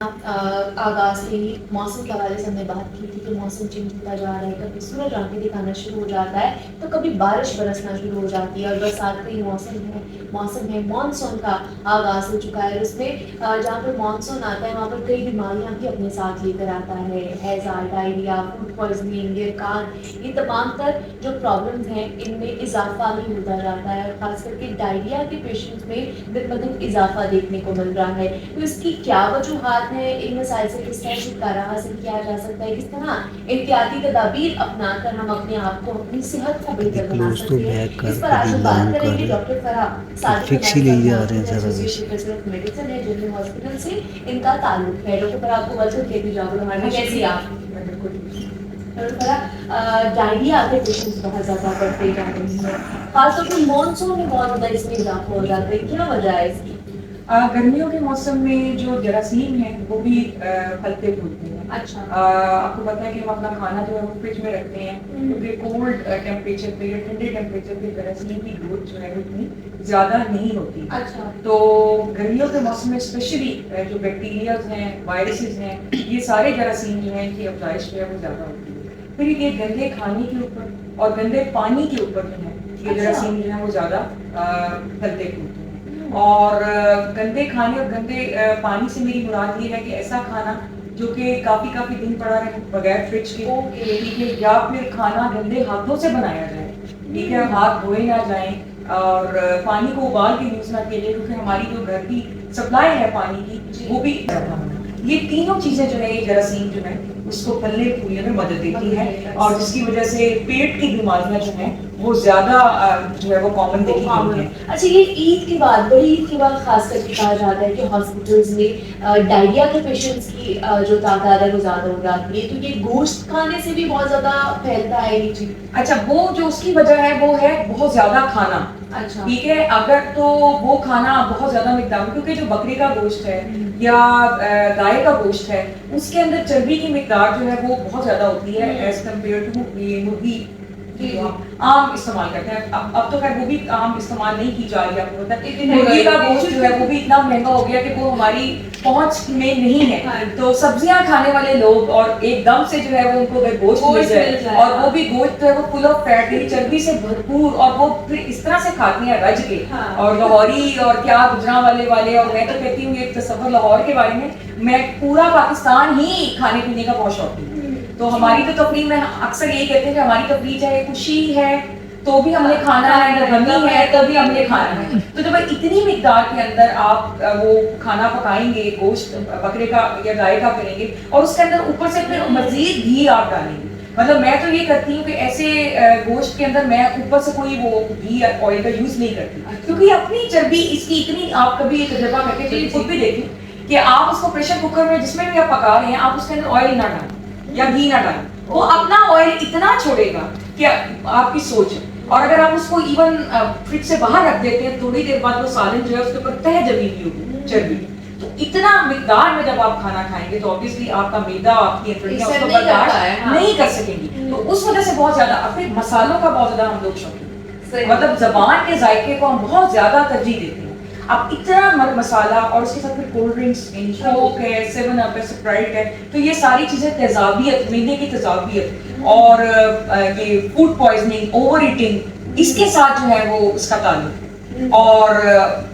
आगाज़ से ही मौसम के हवाले से हमने बात की थी कि मौसम चेंज होता जा रहा है, कभी सूरज आँखें दिखाना शुरू हो जाता है, तो कभी बारिश बरसना शुरू हो जाती है और बरसात का ही मौसम है, मानसून का आगाज़ हो चुका है। उसमें जहाँ पर मानसून आता है, वहाँ पर कई बीमारियाँ भी अपने साथ लेकर आता है, हैज़ा, डायरिया, फूड पॉइज़निंग, गिरकान, ये तमाम तर जो प्रॉब्लम्स हैं, इनमें इज़ाफ़ा ही होता जाता है और ख़ास करके डायरिया के पेशेंट्स में दिन-ब-दिन इज़ाफ़ा देखने को मिल रहा है। तो इसकी क्या वजूहात हैं, इन मसाइल से किस तरह छुटकारा हासिल किया जा सकता है, किस तरह एहतियाती तदाबीर अपनाकर हम अपने आप को, अपनी सेहत को बेहतर कभी बना क्लोज तो सकते हैं, बैक कर, इस पर आज कभी हम बात लॉन्ग करेंगे। कर, डॉक्टर फराह कुछ सादिक फिक्स ही हमारे ले साथ जा रहे मौजूद हैं है, सारा कुछ। एसोसिएटेड प्रोफेसर ऑफ मेडिसिन है, जनरल हॉस्पिटल से इनका ताल्लुक है। डॉक्टर फराह, आपको वेलकम कहती जाऊँ हमारे पास। कैसी हैं आप? डॉक्टर फराह, डायरिया के पेशेंट्स बहुत ज़्यादा बढ़ते जा रहे हैं, खासतौर पर मानसून में बहुत ज़्यादा इसमें इज़ाफ़ा हो जाता है, क्या वजह है इसकी? गर्मियों के मौसम में जो जरासीम है वो भी फलते फूलते हैं। अच्छा। आपको पता है कि हम अपना खाना जो है वो फ्रिज में रखते हैं, क्योंकि कोल्ड टेम्परेचर पे या ठंडे टेम्परेचर पे जरासीम की ग्रोथ जो है वो इतनी ज़्यादा नहीं होती। अच्छा। तो गर्मियों के मौसम में स्पेशली जो बैक्टीरियाज हैं, वायरसेस हैं, ये सारे जरासीम जो हैं इनकी अफजाइश जो है वो ज़्यादा होती है। फिर ये गंदे खाने के ऊपर और गंदे पानी के ऊपर जो है ये जरासीम जो है वो ज़्यादा फलते फूलते हैं। और गंदे खाने और गंदे पानी से मेरी मुराद ये है कि ऐसा खाना जो कि काफ़ी दिन पड़ा रहे बगैर फ्रिज के, ठीक है, या फिर खाना गंदे हाथों से बनाया जाए, ठीक है, हाथ धोए ना जाएं और पानी को उबाल के यूज़ ना किया जाए, क्योंकि हमारी जो घर की सप्लाई है पानी की वो भी ये तीनों चीज़ें जो है ये जरासीम जो है उसको फलने फूलने में मदद देती है और जिसकी वजह से पेट की बीमारियां जो हैं वो ज़्यादा जो है वो कॉमन देखी गई हैं। अच्छा, ये ईद के बाद, बड़ी ईद के बाद खास करके कहा जाता है कि हॉस्पिटल्स में डायरिया के पेशेंट्स की जो तादाद है वो ज़्यादा हो जाती है, तो ये गोश्त खाने से भी बहुत ज़्यादा फैलता है ये चीज़? अच्छा, वो जो उसकी वजह है वो है बहुत ज़्यादा खाना। अच्छा। ठीक है, अगर तो वो खाना बहुत ज़्यादा मिकदार में, क्योंकि जो बकरे का गोश्त है या गाय का गोश्त है उसके अंदर चर्बी की मिकदार जो है वो बहुत ज़्यादा होती है एज कम्पेयर टू ये मुर्गी जो हम आम इस्तेमाल करते हैं। अब तो खैर वो भी आम इस्तेमाल नहीं की जा रही है, आपको पता है। मुर्गी का गोश्त जो है वो भी इतना महंगा हो गया कि वो हमारी पहुंच में नहीं है। तो सब्जियां खाने वाले लोग और एकदम से जो है वो उनको अगर गोश्त मिल जाए और वो भी गोश्त जो है वो फुल ऑफ फैट, चर्बी से भरपूर, और वो फिर इस तरह से खाती हैं रज के, और लाहौरी और क्या गुजरांवाले वाले, और मैं तो कहती हूँ ये तसव्वुर लाहौर के बारे में, मैं पूरा पाकिस्तान ही खाने पीने का बहुत शौकीन है। तो हमारी तो तफरीह में अक्सर यही कहते हैं कि हमारी तफरीह चाहे खुशी है तो भी हमने खाना है, गमी है तो भी हमने खाना है। तो जब इतनी मिकदार के अंदर आप वो खाना पकाएंगे, गोश्त बकरे का या गाय का करेंगे और उसके अंदर ऊपर से फिर मजीद घी आप डालेंगे, मतलब मैं तो ये करती हूँ कि ऐसे गोश्त के अंदर मैं ऊपर से कोई वो घी या ऑयल का यूज नहीं करती, क्योंकि अपनी चर्बी इसकी इतनी, आप कभी ये तजर्बा करके खुद भी देखें कि आप उसको प्रेशर कुकर में जिसमें भी आप पका रहे हैं आप उसके अंदर ऑयल ना डालें या घी ना डालें, वो अपना ऑयल इतना छोड़ेगा कि आपकी सोच है। और अगर आप उसको इवन फ्रिज से बाहर रख देते हैं थोड़ी देर बाद वो सालन जो है उसके ऊपर तह जमी हुई होगी चर्बी। तो इतना मिकदार में जब आप खाना खाएंगे तो ऑब्वियसली आपका मैदा, आपकी अंतड़ियां उसको बर्दाश्त नहीं कर सकेंगी। तो उस वजह से बहुत ज्यादा फिर मसालों का बहुत ज्यादा हम लोग शौकीन, मतलब जबान के जायके को हम बहुत ज्यादा तरजीह देते हैं। अब इतना मसाला और उसके साथ फिर कोल्ड ड्रिंक्स, कोक है, 7 अप है, स्प्राइट है, तो ये सारी चीजें तेजाबियत, मैदे की तेजाबियत और ये फूड पॉइजनिंग, ओवर ईटिंग, इसके साथ जो है वो उसका ताल्लुक। और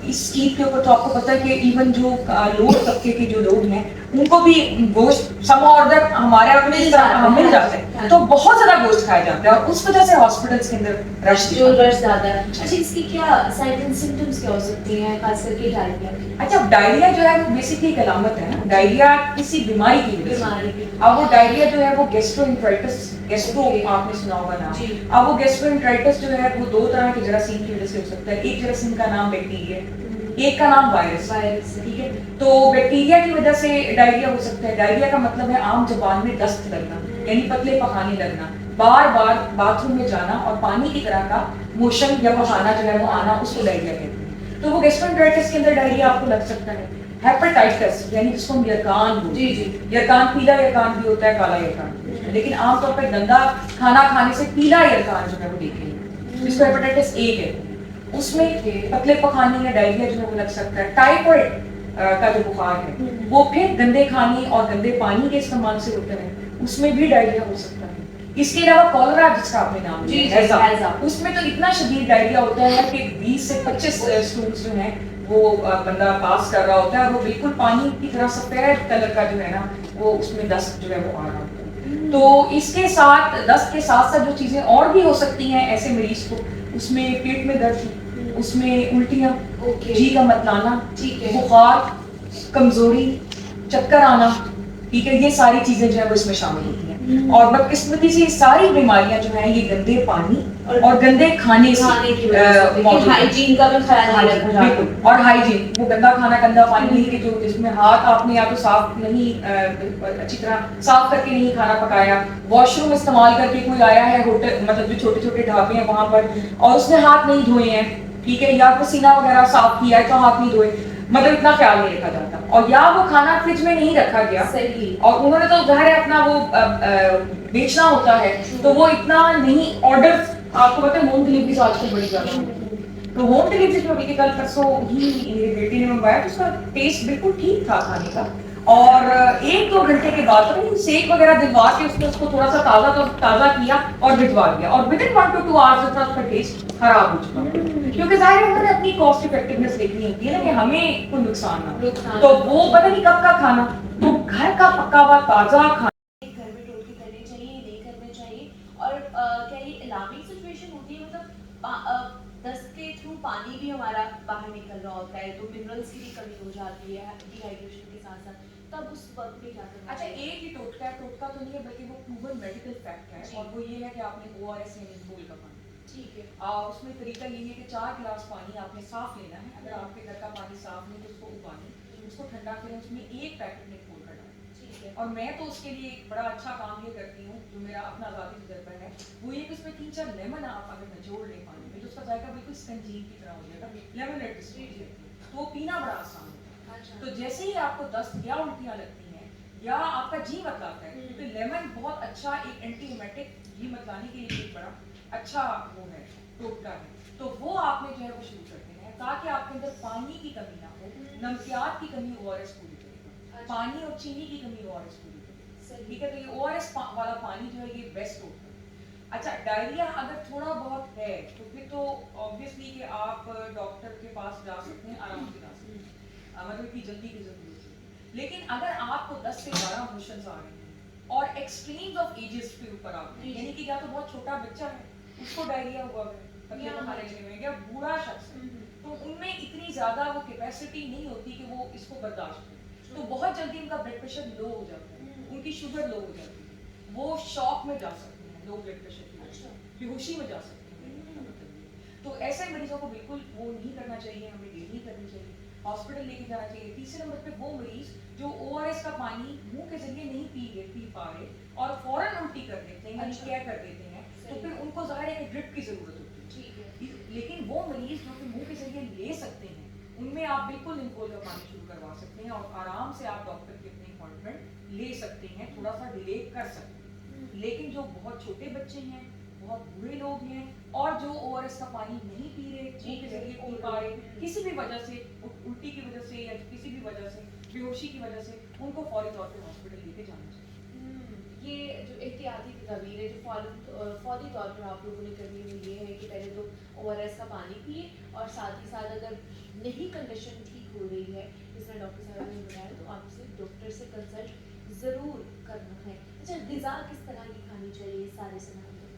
इस ईद के ऊपर तो आपको पता है कि इवन जो लोअर तबके के जो लोग हैं उनको भी गोश्त सम और अदर हमारे अपने मिल जाता है, तो बहुत ज्यादा गोश्त खाया जाता है और उस वजह से हॉस्पिटल्स के अंदर रश ज्यादा है। अच्छा, इसकी क्या साइड एंड सिम्टम्स क्या हो सकती हैं, खास करके डायरिया? अच्छा, डायरिया जो है वो बेसिकली एक अलामत है ना, डायरिया किसी बीमारी की वजह से। अब वो डायरिया जो है वो गैस्ट्रोइंटेराइटिस, गैस्ट्रो आपने सुना होगा नाम। अब वो गैस्ट्रोइंटेराइटिस जो है वो 2 तरह के जरासीम की वजह से हो सकता है। एक जरासीम का नाम बैक्टीरिया, एक का नाम वायरस, ठीक है। तो बैक्टीरिया की वजह से डायरिया हो सकता है। डायरिया का मतलब है आम जुबान में दस्त लगना, यानी पतले पखाने लगना, बार बार बाथरूम में जाना और पानी की तरह का मोशन या पखाना जो है वो आना, उसको डायरिया कहते हैं। तो वो गैस्ट्रोइंटेराइटिस के अंदर डायरिया आपको लग सकता है। हेपेटाइटिस यानी जिसको हम यरकान बोलते हैं, यरकान पीला यरकान भी होता है, काला यरकान, लेकिन आमतौर पर गंदा खाना खाने से पीला यरकान जो है वो देखेंगे, जिसको हेपेटाइटिस ए कहते हैं। उसमें पतले पखाने या डायरिया जो है वो लग सकता है। टाइफाइड का जो बुखार है वो फिर गंदे खाने और गंदे पानी के इस्तेमाल से होता है, उसमें भी डायरिया हो सकता है। इसके अलावा कॉलरा जिसका आपने नाम जी, लिया जी, हैज़ा। उसमें तो इतना शदीद डायरिया होता है कि 20 से 25 स्टूल्स जो हैं वो बंदा पास कर रहा होता है और वो बिल्कुल पानी की तरह सफेद कलर का जो है ना वो उसमें दस्त जो है वो आ रहा होता है। तो इसके साथ दस्त के साथ साथ जो चीजें और भी हो सकती हैं ऐसे मरीज को, उसमें पेट में दर्द, उसमें उल्टियाँ, ओके। जी का मतलाना, ठीक है। बुखार, कमजोरी, चक्कर आना, ठीक है, ये सारी चीजें जो है वो इसमें शामिल होती हैं। और बदकिस्मती से ये सारी बीमारियां जो हैं ये गंदे पानी और गंदे खाने की वजह से मौजूद हैं। हाइजीन का भी ख्याल नहीं रखा जाता। बिल्कुल, और हाइजीन, वो गंदा खाना गंदा पानी नहीं कि जो जिसमें हाथ आपने या तो साफ नहीं अच्छी तरह साफ करके नहीं खाना पकाया, वॉशरूम इस्तेमाल करके कोई आया है होटल, मतलब जो छोटे छोटे ढाबे हैं वहां पर, और उसने हाथ नहीं धोए हैं, ठीक है, या पसीना वगैरह साफ किया है तो हाथ नहीं धोए, मतलब इतना ख्याल नहीं रखा जाता, और या वो खाना फ्रिज में नहीं रखा गया, सही। और उन्होंने तो ज़ाहिर है अपना वो बेचना होता है तो वो इतना नहीं, ऑर्डर आपको पता है होम डिलीवरी तो आजकल बड़ी ज्यादा होती है, तो होम डिलीवरी जो अभी कल परसों ही मेरी बेटी ने मंगवाया तो उसका टेस्ट बिल्कुल ठीक था खाने का, और 1-2 घंटे के बाद पता नहीं सेक वगैरह दिलवा के उसने उसको थोड़ा सा ताज़ा किया और भिजवा दिया, और विद इन 1 to 2 आवर्स जो था उसका टेस्ट खराब हो चुका, क्योंकि जाहिर है उन्होंने अपनी कॉस्ट इफेक्टिवनेस देखनी होती है ना कि हमें कोई नुकसान ना हो, तो वो पता नहीं कब का खाना, तो घर का पका हुआ ताज़ा खाना घर में टोल के करने चाहिए, नहीं करने चाहिए, और क्या ये अलार्मिंग सिचुएशन होती है, मतलब दस्त के थ्रू पानी भी हमारा बाहर निकल रहा होता है तो मिनरल्स की भी कमी हो जाती है डिहाइड्रेशन के साथ साथ, तब उस वक्त पे क्या करना अच्छा, चाहिए? एक ही टोटका तो नहीं है बल्कि वो प्रूवन मेडिकल फैक्ट है, जी। और वो ये है कि आपने ORS यानी घोल का पानी, ठीक है। उसमें तरीका ये है कि 4 गिलास पानी आपने साफ लेना है, अगर आपके घर का पानी साफ नहीं तो उसको उबालें, उसको ठंडा करें, उसमें 1 पैकेट में घोल कर डालें, ठीक है। और मैं तो उसके लिए एक बड़ा अच्छा काम ये करती हूँ जो मेरा अपना ज़ाती तजर्बा है, वो ये कि उसमें 3-4 लेमन आप अगर निचोड़ लें पानी में तो उसका जायका बिल्कुल स्पंजीन की तरह हो जाएगा, लेमनेड जिसको कहते हैं, तो वो पीना बड़ा आसान होता है। अच्छा। तो जैसे ही आपको दस्त या उल्टियाँ लगती हैं या आपका जी मतलाता है, क्योंकि लेमन बहुत अच्छा एक एंटीएमेटिक, जी मतलाने के लिए एक बड़ा अच्छा वो है, टोटका है, तो वो आपने जो है वो शुरू करते हैं ताकि आपके अंदर पानी की कमी ना हो, नमकियात की कमी ORS पूरी करेगा, पानी और चीनी की कमी ORS पूरी करेगा, ठीक है, तो ये ORS वाला पानी जो है ये बेस्ट होता है। अच्छा, डायरिया अगर थोड़ा बहुत है तो फिर तो ऑब्वियसली कि आप डॉक्टर के पास जा सकते हैं, आराम से जा सकते हैं, मतलब इतनी जल्दी की जरूरत है, लेकिन अगर आपको 10 से 12 मोशंस आ रहे हैं और एक्सट्रीम्स ऑफ एजेस के ऊपर आप हैं, यानी कि या तो बहुत छोटा बच्चा है उसको डायरिया हुआ है पतले खाने लगे हुए, या बूढ़ा शख्स है, तो उनमें इतनी ज्यादा वो कैपेसिटी नहीं होती कि वो इसको बर्दाश्त करें, तो बहुत जल्दी उनका ब्लड प्रेशर लो हो जाता है, उनकी शुगर लो हो जाती है, वो शॉक में जा सकते हैं, लो ब्लड प्रेशर की वजह से बेहोशी में जा सकते हैं, तो ऐसे मरीजों को बिल्कुल वो नहीं करना चाहिए, हमें देर नहीं करनी चाहिए, हॉस्पिटल लेके जाना चाहिए। तीसरे नंबर पे वो मरीज जो ORS का पानी मुंह के जरिए नहीं पी पा रहे और फौरन उल्टी कर देते हैं, यानी क्या कर देते हैं, तो फिर उनको ज़ाहिर है कि ड्रिप की जरूरत होती है, ठीक है, लेकिन वो मरीज जो कि मुंह के जरिए ले सकते हैं उनमें आप बिल्कुल इनकोल का पानी शुरू करवा सकते हैं और आराम से आप डॉक्टर की अपनी अपॉइंटमेंट ले सकते हैं, थोड़ा सा डिले कर सकते हैं, लेकिन जो बहुत छोटे बच्चे हैं, बहुत बुरे लोग हैं, और जो ORS का पानी नहीं पी रहे, मुंह के जरिए पी पा रहे, किसी भी वजह से, उल्टी की वजह से या किसी भी वजह से, बेहोशी की वजह से, उनको फौरी तौर पे हॉस्पिटल लेके जाना चाहिए। ये जो एहतियाती तदबीर है जो फौरी तौर पर आप लोगों ने करनी है ये है कि पहले तो ORS का पानी पिए, और साथ ही साथ अगर नहीं कंडीशन ठीक हो रही है, जिसमें डॉक्टर साहब ने बताया, तो आपसे डॉक्टर से कंसल्ट ज़रूर करना है। अच्छा, ग़िज़ा किस तरह की खानी चाहिए सारे सवालों में?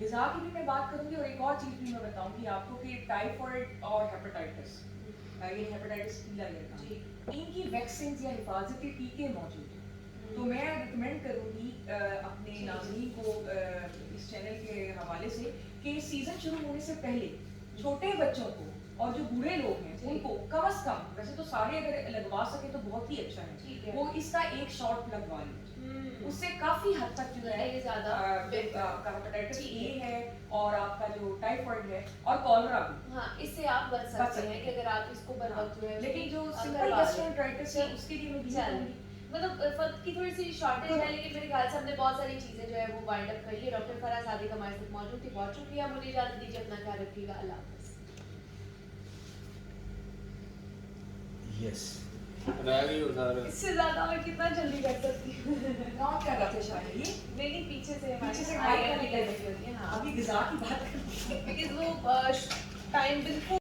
ग़िज़ा की भी मैं बात करूंगी, और एक और चीज़ भी मैं बताऊंगी आपको कि टाइफॉइड और हेपेटाइटिस, ये हेपेटाइटिस बी लेयर का, इनकी वैक्सीन या हिफाजती टीके मौजूद हैं, तो मैं रिकमेंड करूंगी अपने नाज़रीन को इस चैनल के हवाले से कि सीज़न शुरू होने से पहले छोटे बच्चों को और जो बूढ़े लोग हैं उनको कम से कम, वैसे तो सारे अगर लगवा सके तो बहुत ही अच्छा है, वो इसका एक शॉट लगवा लें, उससे काफी हद तक जो है आपका हेपेटाइटिस ए है और आपका जो टाइफाइड है और कॉलरा भी, हाँ, इससे आप बच सकते हैं कि अगर आप इसको बर वक्त जो है, लेकिन जो सिंपल गैस्ट्रोएंटेराइटिस है उसके लिए मैं चलिए, मतलब वक्त की थोड़ी सी शॉर्टेज है, लेकिन मेरे ख्याल से हमने बहुत सारी चीजें जो है वो वाइंड अप कर ली। डॉक्टर फराज सादिक हमारे साथ मौजूद थी, बहुत शुक्रिया, मुझे इजाजत दीजिए, अपना ख्याल रखिएगा, अल्लाह हाफ़िज़। यस रह गई हो सारे इससे ज्यादा मैं कितना जल्दी कर सकती हूँ। कौन कर रहा था शायद ये नहीं पीछे से पीछे से हमारी माइक आईडिया का निकल रही होती है हाँ अभी गिजा की बात करते हैं बिकॉज वो टाइम बिल्कुल